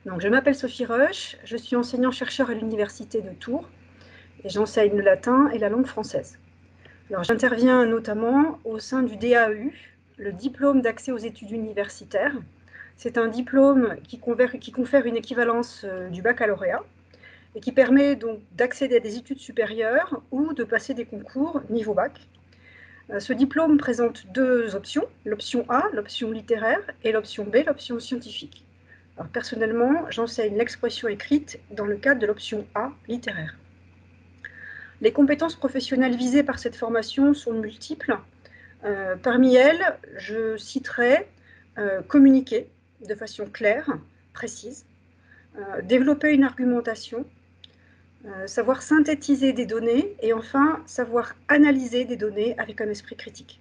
Donc, je m'appelle Sophie Rush, je suis enseignant-chercheur à l'Université de Tours et j'enseigne le latin et la langue française. Alors, j'interviens notamment au sein du DAEU, le diplôme d'accès aux études universitaires. C'est un diplôme qui confère une équivalence du baccalauréat et qui permet donc d'accéder à des études supérieures ou de passer des concours niveau bac. Ce diplôme présente deux options, l'option A, l'option littéraire, et l'option B, l'option scientifique. Alors, personnellement, j'enseigne l'expression écrite dans le cadre de l'option A, littéraire. Les compétences professionnelles visées par cette formation sont multiples. Parmi elles, je citerai communiquer de façon claire, précise, développer une argumentation, savoir synthétiser des données et enfin savoir analyser des données avec un esprit critique.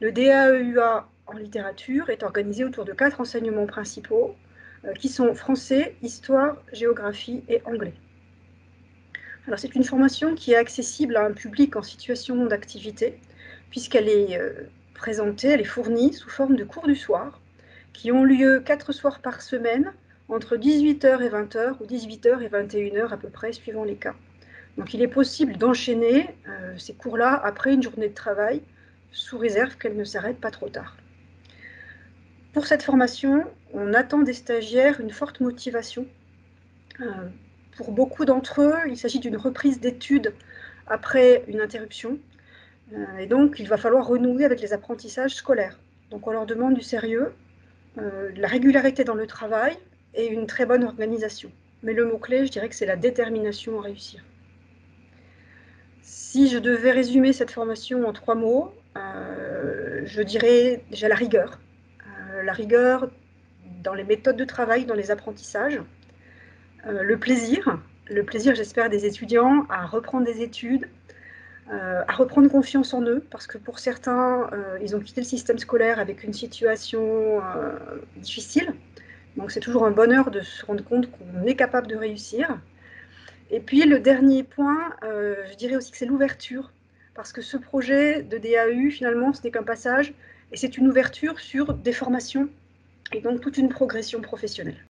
Le DAEUA en littérature est organisé autour de 4 enseignements principaux qui sont français, histoire, géographie et anglais. Alors, c'est une formation qui est accessible à un public en situation d'activité, puisqu'elle est présentée, elle est fournie sous forme de cours du soir, qui ont lieu 4 soirs par semaine, entre 18h et 20h, ou 18h et 21h à peu près, suivant les cas. Donc, il est possible d'enchaîner ces cours-là après une journée de travail, sous réserve qu'elle ne s'arrête pas trop tard. Pour cette formation, on attend des stagiaires une forte motivation. Pour beaucoup d'entre eux, il s'agit d'une reprise d'études après une interruption. Et donc, il va falloir renouer avec les apprentissages scolaires. Donc, on leur demande du sérieux, de la régularité dans le travail et une très bonne organisation. Mais le mot-clé, je dirais que c'est la détermination à réussir. Si je devais résumer cette formation en 3 mots, je dirais déjà la rigueur. La rigueur dans les méthodes de travail, dans les apprentissages. Le plaisir, j'espère, des étudiants à reprendre des études, à reprendre confiance en eux, parce que pour certains, ils ont quitté le système scolaire avec une situation difficile. Donc c'est toujours un bonheur de se rendre compte qu'on est capable de réussir. Et puis le dernier point, je dirais aussi que c'est l'ouverture, parce que ce projet de DAU, finalement, ce n'est qu'un passage, et c'est une ouverture sur des formations, et donc toute une progression professionnelle.